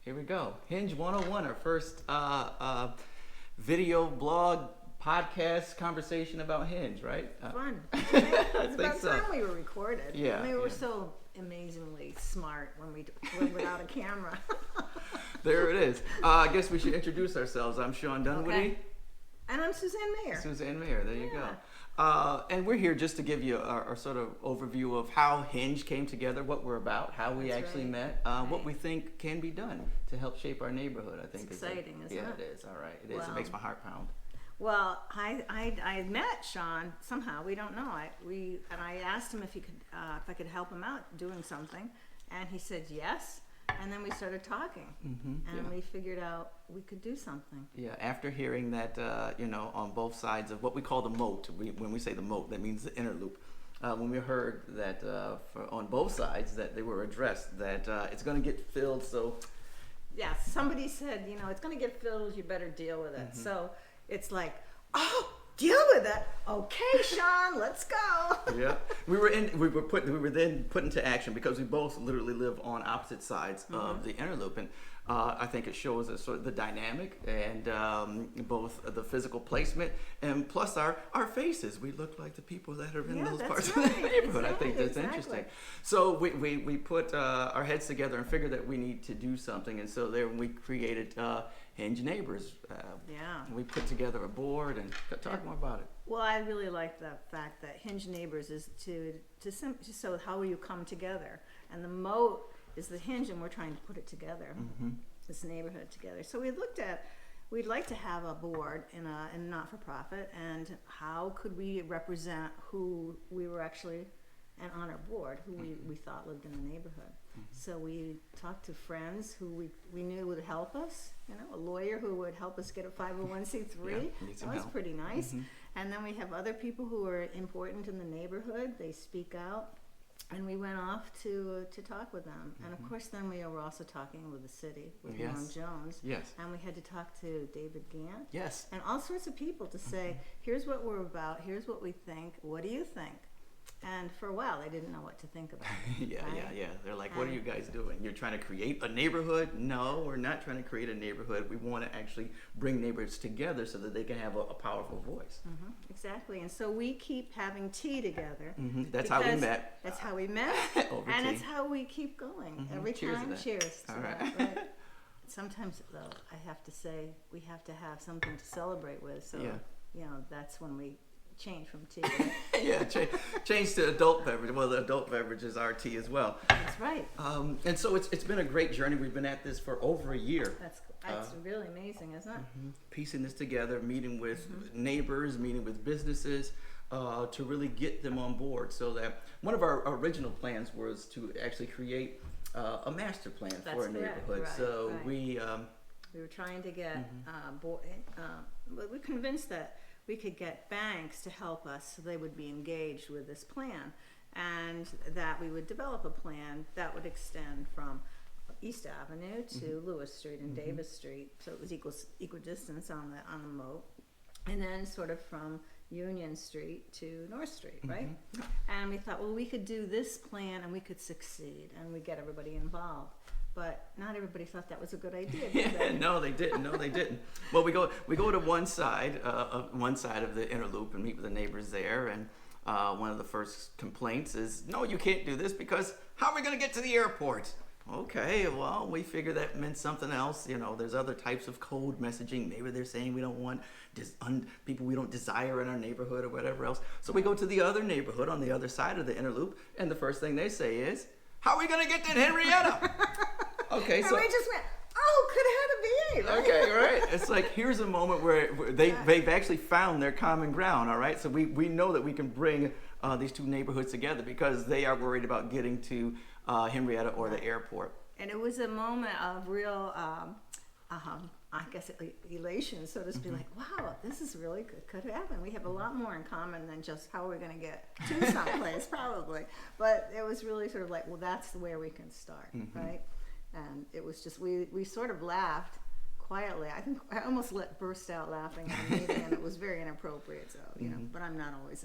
Here we go. Hinge 101, our first video blog podcast conversation about Hinge, right? Fun. It's about so. time we were recorded. Yeah, I mean, we were yeah. so amazingly smart when we went without a camera. There it is. I guess we should introduce ourselves. I'm Sean Dunwoody. Okay. And I'm Suzanne Mayer. Suzanne Mayer, there you Yeah. go. And we're here just to give you our sort of overview of how Hinge came together, what we're about, how we That's actually right. met, what Right. we think can be done to help shape our neighborhood. I think It's exciting, isn't yeah, it? it is. All right, it is. It Wow. makes my heart pound. Well, I met Sean somehow. We don't know. I asked him if he could if I could help him out doing something, and he said yes. And then we started talking, and yeah. we figured out we could do something. Yeah, after hearing that, on both sides of what we call the moat, when we say the moat, that means the inner loop. When we heard that on both sides that they were addressed, that it's going to get filled, so Yeah, somebody said, it's going to get filled, you better deal with it. So it's like, oh, deal with it. Okay, Sean, let's go. yeah, we were then put into action because we both literally live on opposite sides of the inner loop, and I think it shows us sort of the dynamic and both the physical placement and plus our faces. We look like the people that are in Yeah, those that's parts right. of the neighborhood. I That's think right, that's exactly. interesting. So we put our heads together and figured that we need to do something, and so there we created Hinge Neighbors. Yeah. We put together a board and talk more about it. Well, I really like the fact that Hinge Neighbors is to so how you come together, and the moat is the hinge, and we're trying to put it together, this neighborhood together. So we'd like to have a board in a not-for-profit, and how could we represent who we were actually, and on our board, who we thought lived in the neighborhood. So we talked to friends who we knew would help us, a lawyer who would help us get a 501c3. Yeah, need some That was help. pretty nice. And then we have other people who are important in the neighborhood. They speak out. And we went off to talk with them. And of course, then we were also talking with the city, with Yes. Norm Jones. Yes. And we had to talk to David Gant. Yes. And all sorts of people to say, here's what we're about, here's what we think, what do you think? And for a while, they didn't know what to think about it. Yeah, right? yeah. They're like, what are you guys doing? You're trying to create a neighborhood? No, we're not trying to create a neighborhood. We want to actually bring neighbors together so that they can have a powerful voice. Exactly. And so we keep having tea together. That's how we because met. That's how we met. Over And tea. it's how we keep going. Every Cheers to time, that. cheers to All right. that. Right? Sometimes, though, I have to say we have to have something to celebrate with. So, Yeah. that's when we change from tea. Right? Yeah, change to adult beverage. Well, the adult beverage is our tea as well. That's right. And so it's been a great journey. We've been at this for over a year. That's really amazing, isn't it? Piecing this together, meeting with neighbors, meeting with businesses, to really get them on board. So that one of our original plans was to actually create a master plan That's for a correct, neighborhood. right, So right. we were trying to get, but we're convinced that we could get banks to help us so they would be engaged with this plan, and that we would develop a plan that would extend from East Avenue to Lewis Street and Davis Street, so it was equidistance on the moat, and then sort of from Union Street to North Street, right? And we thought, well, we could do this plan and we could succeed and we get everybody involved. But not everybody thought that was a good idea, did they? No, they didn't. No, they didn't. Well, we go to one side of the inner loop and meet with the neighbors there, and one of the first complaints is, no, you can't do this because how are we going to get to the airport? Okay, well, we figured that meant something else. There's other types of code messaging. Maybe they're saying we don't want people we don't desire in our neighborhood or whatever else. So we go to the other neighborhood on the other side of the inner loop, and the first thing they say is, how are we going to get to Henrietta? Okay, And so we just went, oh, could have had a VA, right? okay, right. It's like, here's a moment where they've actually found their common ground, all right? So we know that we can bring these two neighborhoods together because they are worried about getting to Henrietta or the airport. And it was a moment of real, I guess, elation, so to speak, like, wow, this is really could happen. We have a lot more in common than just how we're going to get to someplace, probably. But it was really sort of like, well, that's where we can start, right? And it was just, we sort of laughed quietly. I think I almost burst out laughing at a meeting, and it was very inappropriate, so, but I'm not always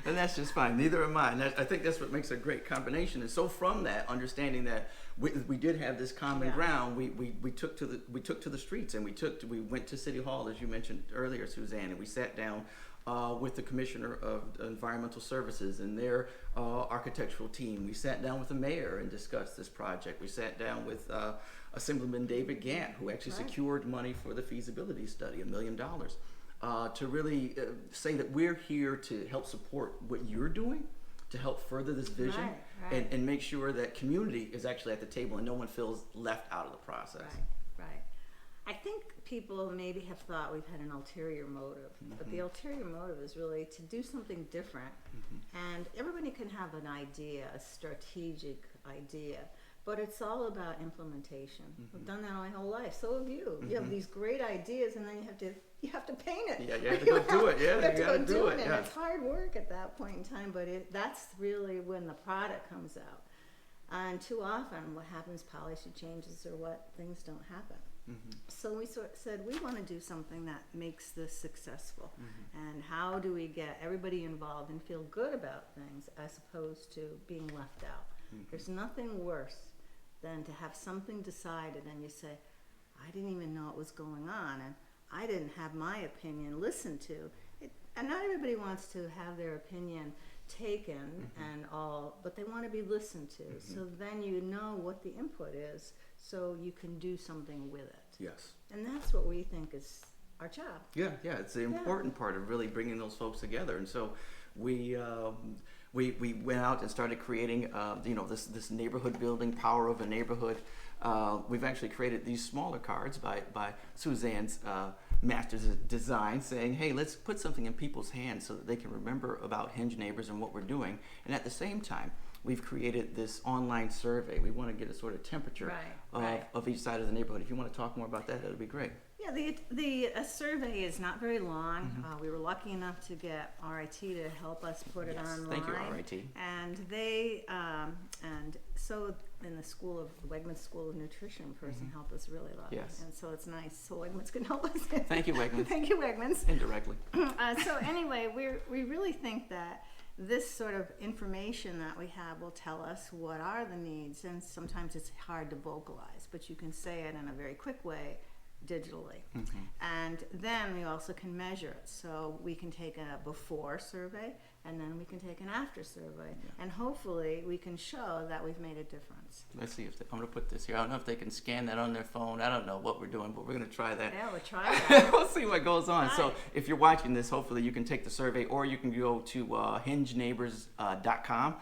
And that's just fine. Neither am I. And I think that's what makes a great combination. And so from that, understanding that we did have this common Yeah. ground, we took to the streets, and we went to City Hall, as you mentioned earlier, Suzanne, and we sat down with the Commissioner of Environmental Services and their architectural team. We sat down with the mayor and discussed this project. We sat down with Assemblyman David Gant, who actually Right. secured money for the feasibility study, $1 million, to really say that we're here to help support what you're doing, to help further this vision, Right, right. And make sure that community is actually at the table and no one feels left out of the process. Right, right. I think people maybe have thought we've had an ulterior motive, but the ulterior motive is really to do something different. And everybody can have an idea, a strategic idea, but it's all about implementation. I've done that my whole life. So have you. You have these great ideas, and then you have to paint it. Yeah, you have to go do it. Yeah, you have to gotta go do it, and yeah. it's hard work at that point in time. But that's really when the product comes out. And too often, what happens? Policy changes or what things don't happen. So we sort of said we want to do something that makes this successful, and how do we get everybody involved and feel good about things as opposed to being left out. There's nothing worse than to have something decided and you say, I didn't even know what was going on, and I didn't have my opinion listened to. And not everybody wants to have their opinion taken and all, but they want to be listened to. So then you know what the input is, so you can do something with it. Yes. And that's what we think is our job. Yeah, it's the important part of really bringing those folks together. And so we went out and started creating, this neighborhood building, power of a neighborhood. We've actually created these smaller cards by Suzanne's master's design, saying, hey, let's put something in people's hands so that they can remember about Hinge Neighbors and what we're doing. And at the same time, we've created this online survey. We want to get a sort of temperature of each side of the neighborhood. If you want to talk more about that, that would be great. Yeah, the survey is not very long. We were lucky enough to get RIT to help us put it online. Thank you, RIT. And they and so in the Wegmans School of Nutrition person helped us really a lot. Yes. And so it's nice. So Wegmans can help us. Thank you, Wegmans. Thank you, Wegmans. Indirectly. So anyway, we really think that this sort of information that we have will tell us what are the needs, and sometimes it's hard to vocalize, but you can say it in a very quick way digitally. And then we also can measure it. So we can take a before survey, and then we can take an after survey. And hopefully we can show that we've made a difference. Let's see if I'm going to put this here. I don't know if they can scan that on their phone. I don't know what we're doing, but we're going to try that. Yeah, we'll try that. We'll see what goes on. Right. So if you're watching this, hopefully you can take the survey, or you can go to hingeneighbors.com.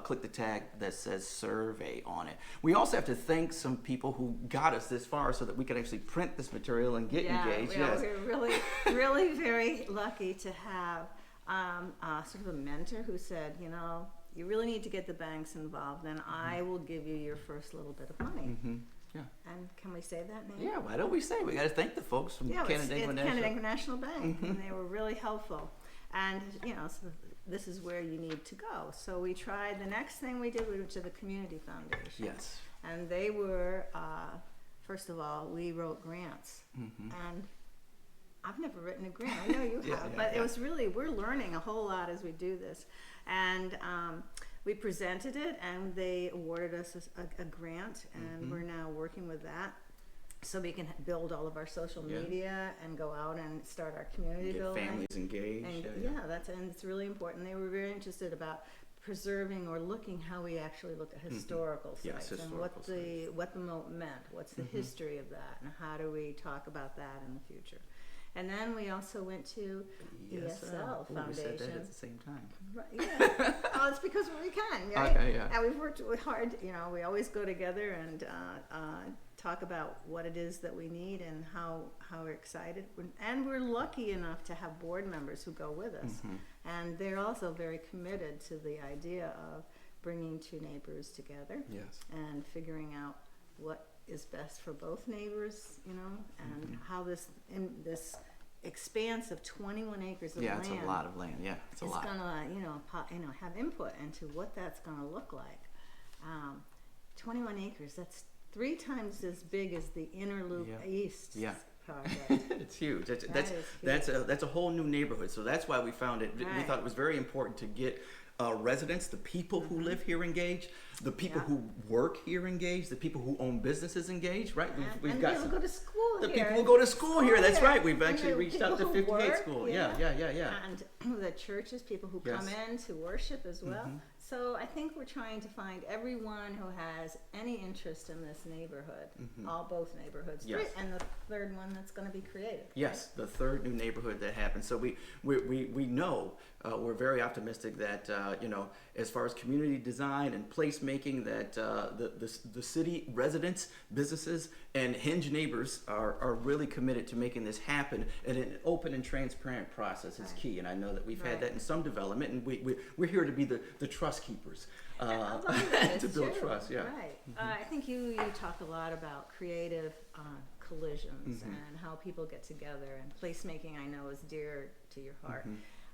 Click the tag that says survey on it. We also have to thank some people who got us this far so that we could actually print this material and get engaged. We're really, really very lucky to have sort of a mentor who said, you really need to get the banks involved, and I will give you your first little bit of money. Yeah. And can we say that name? Yeah, why don't we say? We got to thank the folks from Yeah, Canada National Bank, and they were really helpful. And so this is where you need to go. So we tried. The next thing we did, we went to the Community Foundation. Yes. And they were, first of all, we wrote grants, and I've never written a grant. I know you have, but it was really, we're learning a whole lot as we do this. And we presented it, and they awarded us a grant, and we're now working with that. So we can build all of our social media and go out and start our community building. Families engaged. And it's really important. They were very interested about preserving or looking how we actually look at historical sites and what the moat meant. What's the history of that, and how do we talk about that in the future? And then we also went to ESL Foundation. We said that at the same time. Right, yeah. Oh, it's because we can, right? Okay, yeah. And we've worked hard. We always go together and talk about what it is that we need and how we're excited. And we're lucky enough to have board members who go with us. And they're also very committed to the idea of bringing two neighbors together. Yes. And figuring out what is best for both neighbors, and how this expanse of 21 acres of land. Yeah, it's a lot of land. Yeah, it's a lot. It's gonna, have input into what that's gonna look like. 21 acres. That's 3 times as big as the inner loop east. Yeah. project. It's huge. That is huge. That's a whole new neighborhood. So that's why we found it. We Right. thought it was very important to get residents, the people who live here engaged, the people Yeah. who work here engaged, the people who own businesses engaged. Right? We've and got people go to school the here. people who go to school here. That's here. right. We've And actually the reached out to people who 58 work, school. Yeah. And the churches, people who come Yes. in to worship as well. So I think we're trying to find everyone who has any interest in this neighborhood, both neighborhoods, Yes. and the third one that's going to be created. Yes, the third new neighborhood that happened. So we know, we're very optimistic that as far as community design and placemaking, that the city residents, businesses, and Hinge Neighbors are really committed to making this happen. And an open and transparent process is key. And I know that we've had that in some development, and we're here to be the trust keepers to build trust. Yeah. Right. I think you talk a lot about creative collisions and how people get together, and placemaking I know is dear to your heart.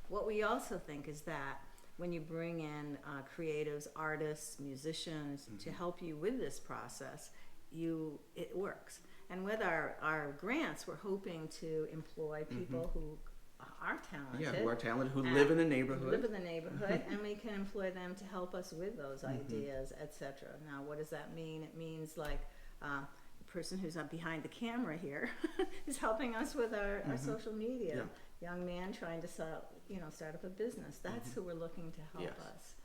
What we also think is that when you bring in creatives, artists, musicians to help you with this process, it works. And with our grants, we're hoping to employ people who are talented. Yeah, who are talented, who live in the neighborhood. And we can employ them to help us with those ideas, etc. Now, what does that mean? It means like the person who's up behind the camera here is helping us with our social media. Yeah. Young man trying to start up a business. That's who we're looking to help Yes. us.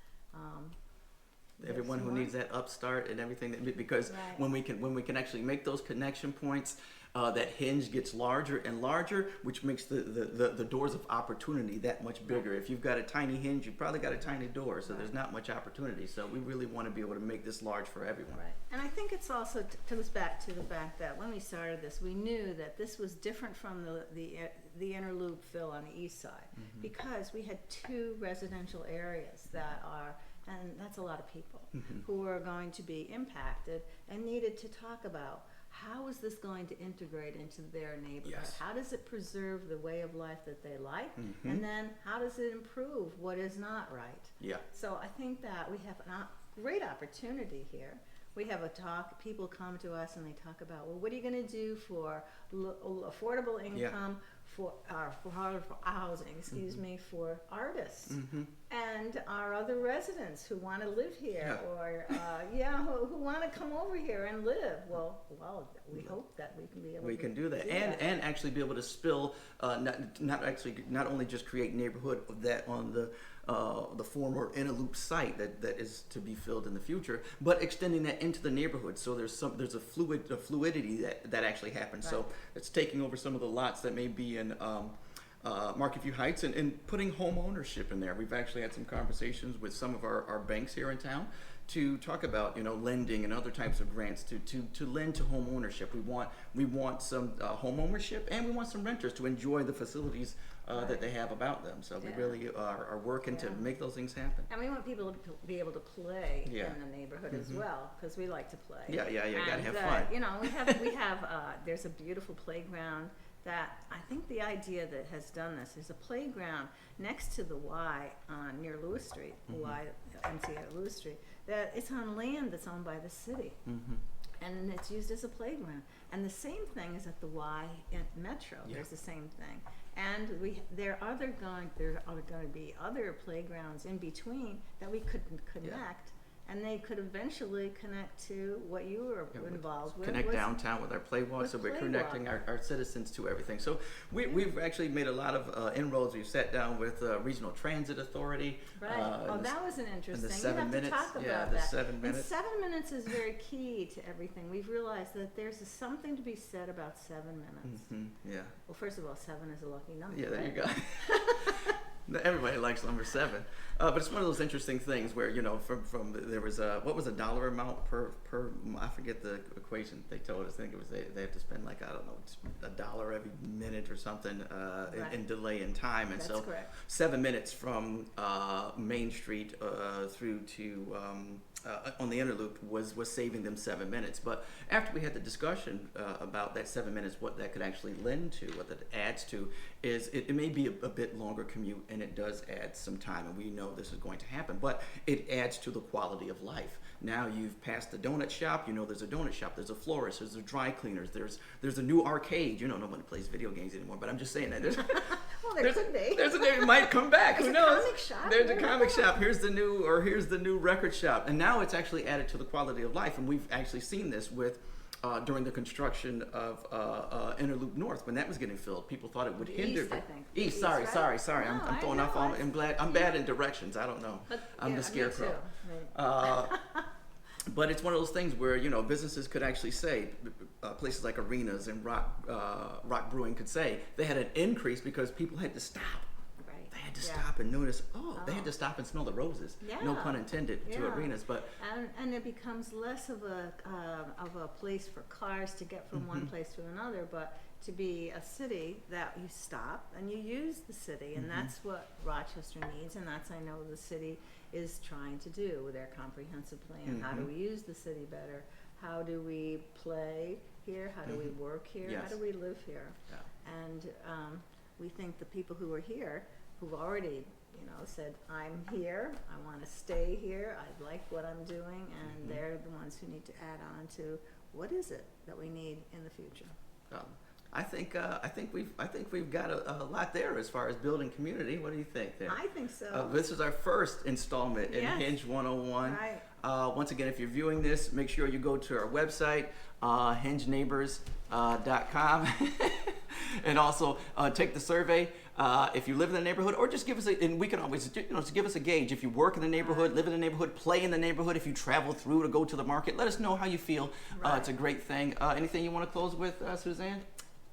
Everyone who needs that upstart and everything, because when we can actually make those connection points, that hinge gets larger and larger, which makes the doors of opportunity that much bigger. If you've got a tiny hinge, you've probably got a tiny door, so there's not much opportunity. So we really want to be able to make this large for everyone. Right. And I think it's also comes back to the fact that when we started this, we knew that this was different from the inner loop fill on the east side, because we had two residential areas and that's a lot of people who are going to be impacted and needed to talk about how is this going to integrate into their neighborhood? Yes. How does it preserve the way of life that they like? And then how does it improve what is not right? Yeah. So I think that we have a great opportunity here. We have people come to us and they talk about, well, what are you going to do for affordable income, for housing, for artists and our other residents who want to live here, or who want to come over here and live. Well, we hope that we can be able. We can do that, and actually be able to spill, not only just create neighborhood that on the former inner loop site that is to be filled in the future, but extending that into the neighborhood. So there's a fluidity that actually happens. Right. So it's taking over some of the lots that may be in Market View Heights and putting home ownership in there. We've actually had some conversations with some of our banks here in town to talk about lending and other types of grants to lend to home ownership. We want some home ownership, and we want some renters to enjoy the facilities that they have about them. So we really are working to make those things happen. And we want people to be able to play in the neighborhood as well, because we like to play. Yeah, gotta have fun. We have there's a beautiful playground that I think the idea that has done this is a playground next to the Y near Lewis Street, MCA Lewis Street, that it's on land that's owned by the city. And it's used as a playground. And the same thing is at the Y at Metro. There's the same thing. And there are going to be other playgrounds in between that we could connect. And they could eventually connect to what you were involved with. Connect downtown with our play walk, so we're connecting our citizens to everything. So we've actually made a lot of inroads. We've sat down with Regional Transit Authority. Right. That was an interesting. The 7 minutes. To talk about the that. 7 minutes. And 7 minutes is very key to everything. We've realized that there's something to be said about 7 minutes. Yeah. Well, first of all, 7 is a lucky number. Yeah, there you go. Everybody likes number 7, but it's one of those interesting things where from there was what was a dollar amount per I forget the equation they told us. I think it was they have to spend like $1 every minute or something in delay in time, and That's correct. 7 minutes from Main Street through to on the inner loop was saving them 7 minutes. But after we had the discussion about that 7 minutes, what that could actually lend to, what that adds to, is it may be a bit longer commute, and it does add some time, and we know this is going to happen, but it adds to the quality of life. Now you've passed the donut shop, you know there's a donut shop, there's a florist, there's a dry cleaners, there's a new arcade. You know, nobody plays video games anymore, but I'm just saying that. Well, there could be. It might come back. There's Who a knows? comic shop. There's a comic shop. Here's the new record shop, and now it's actually added to the quality of life. And we've actually seen this with during the construction of Interloop North when that was getting filled. People thought it would hinder. East, I think. East. Right? Sorry. No, I'm throwing off all. I'm bad in directions. I don't know. I'm the scarecrow. Me too. But it's one of those things where businesses could actually say, places like Arenas and Rock Brewing could say they had an increase because people had to stop. Right. They had to stop and notice. They had to stop and smell the roses. Yeah. No pun intended to Yeah. Arenas, but and it becomes less of a place for cars to get from one place to another, but to be a city that you stop and you use the city, and that's what Rochester needs, and that's, I know, the city is trying to do with their comprehensive plan. How do we use the city better? How do we play here? How do we work here? Yes. How do we live here? Yeah. And we think the people who are here, who've already said, I'm here, I want to stay here, I like what I'm doing, and they're the ones who need to add on to what is it that we need in the future. I think we've got a lot there as far as building community. What do you think there? I think so. This is our first installment in Yes. Hinge 101. Right. Once again, if you're viewing this, make sure you go to our website, hingeneighbors.com, and also take the survey if you live in the neighborhood, or just give us and we can always just give us a gauge. If you work in the neighborhood, live in the neighborhood, play in the neighborhood, if you travel through to go to the market, let us know how you feel. Right. It's a great thing. Anything you want to close with, Suzanne?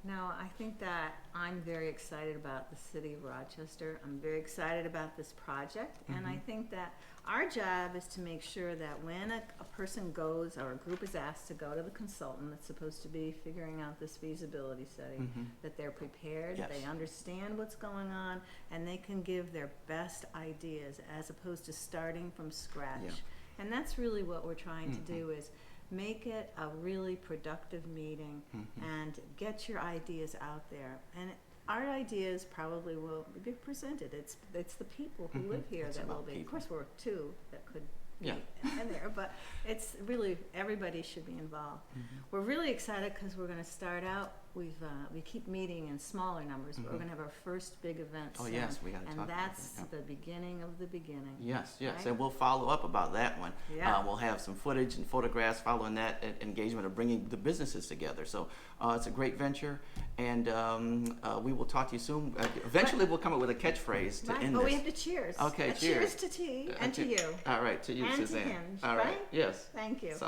No, I think that I'm very excited about the city of Rochester. I'm very excited about this project, and I think that our job is to make sure that when a person goes, or a group is asked to go to the consultant that's supposed to be figuring out this feasibility study, that they're prepared, Yes. they understand what's going on, and they can give their best ideas as opposed to starting from scratch. Yeah. And that's really what we're trying to do, is make it a really productive meeting and get your ideas out there. And our ideas probably will be presented. It's the people who live here It's that will about be. Of people. course, we're two that could be Yeah. in there, but it's really, everybody should be involved. We're really excited because we're going to start out. We keep meeting in smaller numbers, but we're going to have our first big event Oh, soon. yes, we gotta talk and about that's that, yeah. the beginning of the beginning. Yes, Right? and we'll follow up about that one. Yeah. We'll have some footage and photographs following that engagement of bringing the businesses together. So it's a great venture, and we will talk to you soon. Eventually, we'll come up with a catchphrase to Right? end But this. we have to cheers. Okay, A cheers. cheers to tea and to you. All right, to you, And to Suzanne. Hinge, All right, right? yes. Thank you. So